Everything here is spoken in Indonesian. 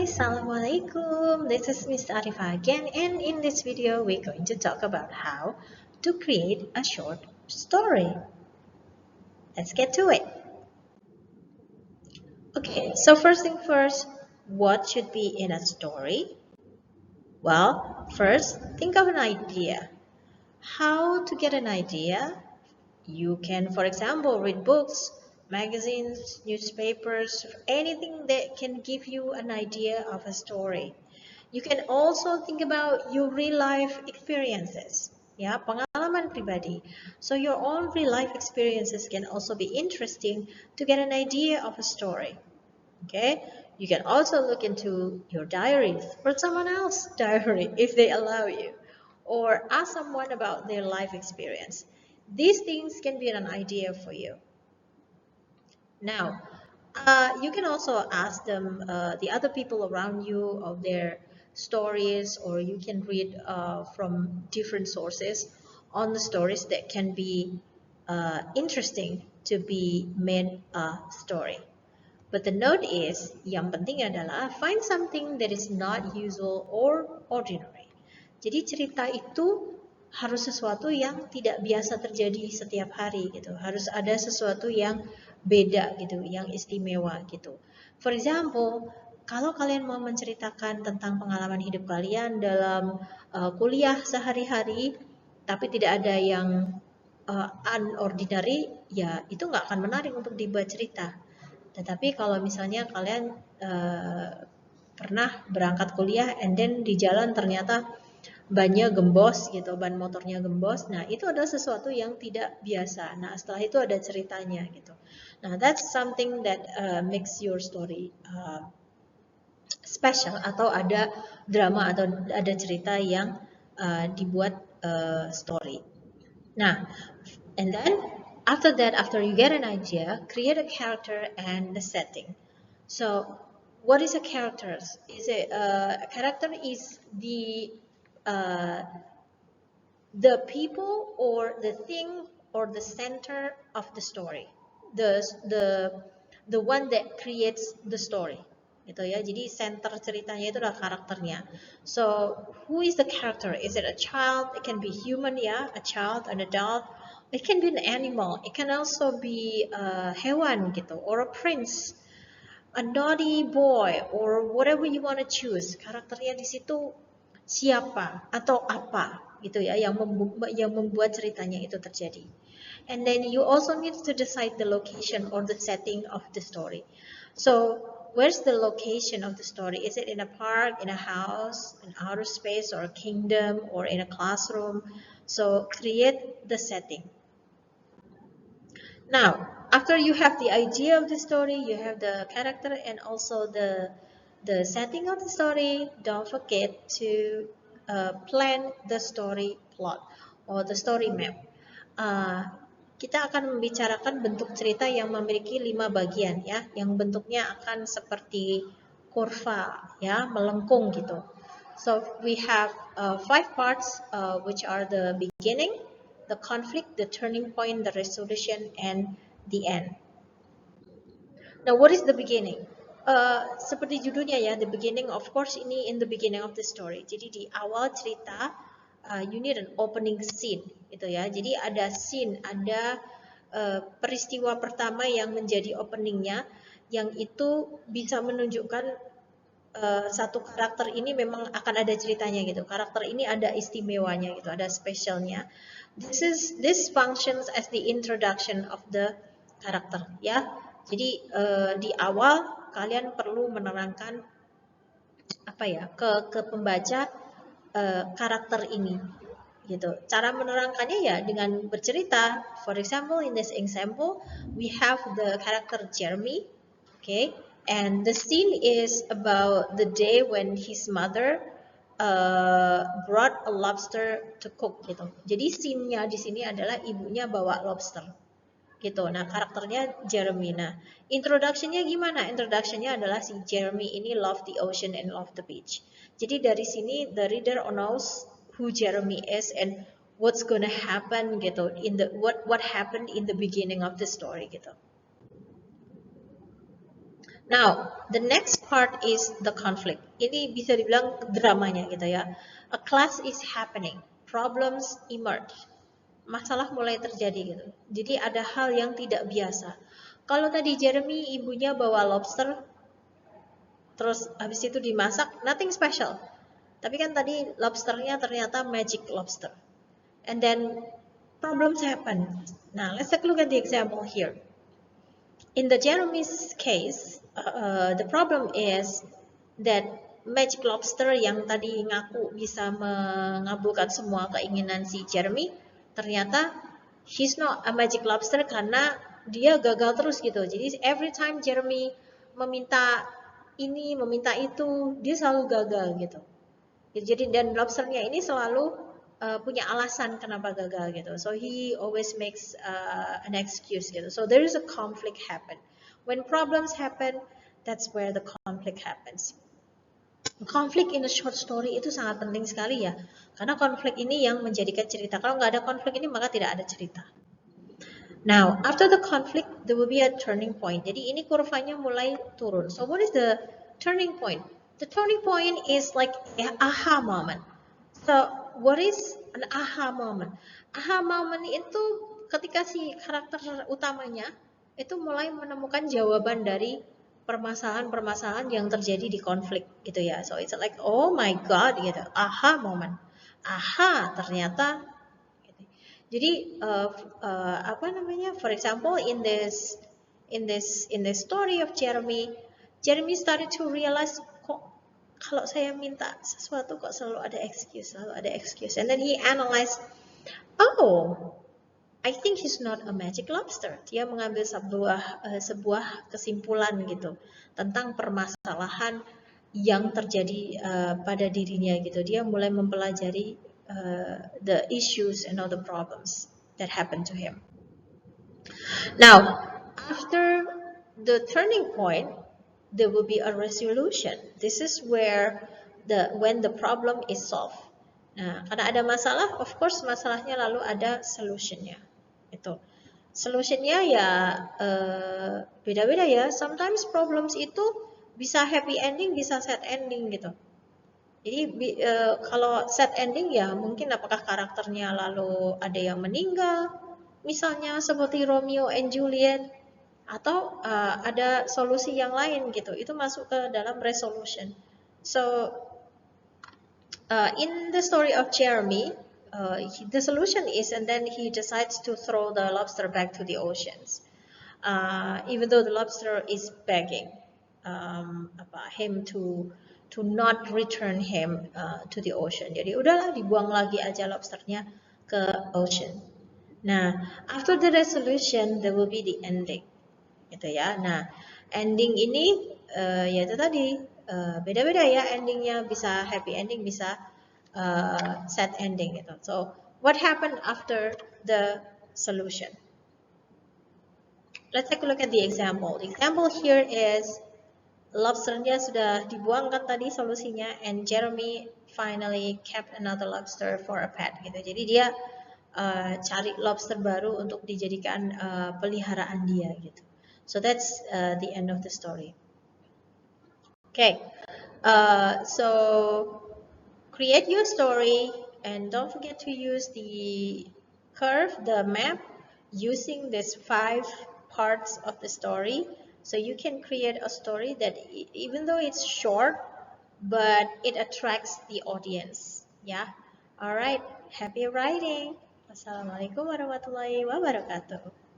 Assalamualaikum. This is Miss Arifa again, and in this video we're going to talk about how to create a short story. Let's get to it. Okay, so first thing first, what should be in a story? Well, first think of an idea. How to get an idea? You can, for example, read books, magazines, newspapers, anything that can give you an idea of a story. You can also think about your real life experiences, ya, pengalaman pribadi. So your own real life experiences can also be interesting to get an idea of a story. Okay, you can also look into your diaries or someone else's diary if they allow you, or ask someone about their life experience. These things can be an idea for you. Now, you can also ask them, the other people around you, of their stories, or you can read from different sources on the stories that can be interesting to be made a story. But the note is, yang penting adalah find something that is not usual or ordinary. Jadi cerita itu harus sesuatu yang tidak biasa terjadi setiap hari gitu. Harus ada sesuatu yang beda gitu, yang istimewa gitu. For example, kalau kalian mau menceritakan tentang pengalaman hidup kalian dalam kuliah sehari-hari, tapi tidak ada yang unordinary, ya itu nggak akan menarik untuk dibuat cerita. Tetapi kalau misalnya kalian pernah berangkat kuliah and then di jalan ternyata bannya gembos gitu, ban motornya gembos. Nah, itu adalah sesuatu yang tidak biasa. Nah, setelah itu ada ceritanya gitu. Nah, that's something that makes your story special, atau ada drama atau ada cerita yang dibuat story. Nah, and then after that, after you get an idea, create a character and the setting. So, what is a character? A character is the people or the thing or the center of the story, the one that creates the story, gitu ya. Jadi center ceritanya itu adalah karakternya. So who is the character? Is it a child? It can be human, ya, a child, an adult. It can be an animal. It can also be a hewan gitu, or a prince, a naughty boy, or whatever you want to choose. Karakternya di situ siapa atau apa gitu ya, yang membuat ceritanya itu terjadi. And then you also need to decide the location or the setting of the story. So where's the location of the story? Is it in a park, in a house, an outer space, or a kingdom, or in a classroom? So create the setting. Now, after you have the idea of the story, you have the character and also the setting of the story, don't forget to plan the story plot or the story map. Kita akan membicarakan bentuk cerita yang memiliki 5 bagian ya, yang bentuknya akan seperti kurva ya, melengkung gitu. So we have 5 parts, which are the beginning, the conflict, the turning point, the resolution, and the end. Now, what is the beginning? Seperti judulnya ya, the beginning. Of course, ini in the beginning of the story. Jadi di awal cerita, you need an opening scene, gitu ya. Jadi ada scene, ada peristiwa pertama yang menjadi openingnya, yang itu bisa menunjukkan satu karakter ini memang akan ada ceritanya gitu. Karakter ini ada istimewanya gitu, ada spesialnya. This functions as the introduction of the character ya. Jadi di awal kalian perlu menerangkan apa ya ke pembaca karakter ini gitu. Cara menerangkannya ya dengan bercerita. For example, in this example, we have the character Jeremy, okay, and the scene is about the day when his mother brought a lobster to cook gitu. Jadi scene-nya di sini adalah ibunya bawa lobster gitu. Nah, karakternya Jeremy. Nah, introduction-nya gimana? Introduction-nya adalah si Jeremy ini love the ocean and love the beach. Jadi dari sini the reader knows who Jeremy is and what's gonna happen gitu, in the what happened in the beginning of the story gitu. Now, the next part is the conflict. Ini bisa dibilang dramanya gitu ya. A clash is happening, problems emerge, masalah mulai terjadi gitu. Jadi ada hal yang tidak biasa. Kalau tadi Jeremy ibunya bawa lobster, terus habis itu dimasak, nothing special. Tapi kan tadi lobsternya ternyata magic lobster. And then problems happen. Now let's take a look at the example here. In the Jeremy's case, the problem is that magic lobster yang tadi ngaku bisa mengabulkan semua keinginan si Jeremy, ternyata he's not a magic lobster karena dia gagal terus gitu. Jadi every time Jeremy meminta ini, meminta itu, dia selalu gagal gitu. Jadi dan lobsternya ini selalu punya alasan kenapa gagal gitu. So he always makes an excuse gitu. So there is a conflict happen. When problems happen, that's where the conflict happens. Konflik in a short story itu sangat penting sekali ya. Karena konflik ini yang menjadikan cerita. Kalau nggak ada konflik ini maka tidak ada cerita. Now, after the conflict, there will be a turning point. Jadi ini kurvanya mulai turun. So what is the turning point? The turning point is like an aha moment. So what is an aha moment? Aha moment itu ketika si karakter utamanya itu mulai menemukan jawaban dari permasalahan-permasalahan yang terjadi di konflik gitu ya. So it's like oh my god gitu, aha moment. Aha, ternyata jadi apa namanya? For example, in this story of Jeremy, Jeremy started to realize kok kalau saya minta sesuatu kok selalu ada excuse. And then he analyzed, oh, I think he's not a magic lobster. Dia mengambil sebuah kesimpulan gitu tentang permasalahan yang terjadi pada dirinya gitu. Dia mulai mempelajari the issues and all the problems that happened to him. Now, after the turning point, there will be a resolution. This is where when the problem is solved. Nah, karena ada masalah, of course masalahnya lalu ada solutionnya. Itu solutionnya ya beda-beda ya. Sometimes problems itu bisa happy ending, bisa sad ending gitu. Jadi kalau sad ending ya mungkin apakah karakternya lalu ada yang meninggal, misalnya seperti Romeo and Juliet, atau ada solusi yang lain gitu. Itu masuk ke dalam resolution. So in the story of Jeremy, the solution is, and then he decides to throw the lobster back to the oceans, even though the lobster is begging him to not return him to the ocean. Jadi udahlah dibuang lagi aja lobsternya ke ocean. Nah, after the resolution, there will be the ending, gitu ya. Nah, ending ini ya itu tadi beda-beda ya endingnya, bisa happy ending, bisa sad ending gitu. So, what happened after the solution? Let's take a look at the example. The example here is lobsternya sudah dibuang kan tadi solusinya, and Jeremy finally kept another lobster for a pet gitu. Jadi dia cari lobster baru untuk dijadikan peliharaan dia gitu. So that's the end of the story. Okay, so create your story and don't forget to use the curve, the map, using these 5 parts of the story. So you can create a story that even though it's short, but it attracts the audience. Yeah. All right. Happy writing. Wassalamualaikum warahmatullahi wabarakatuh.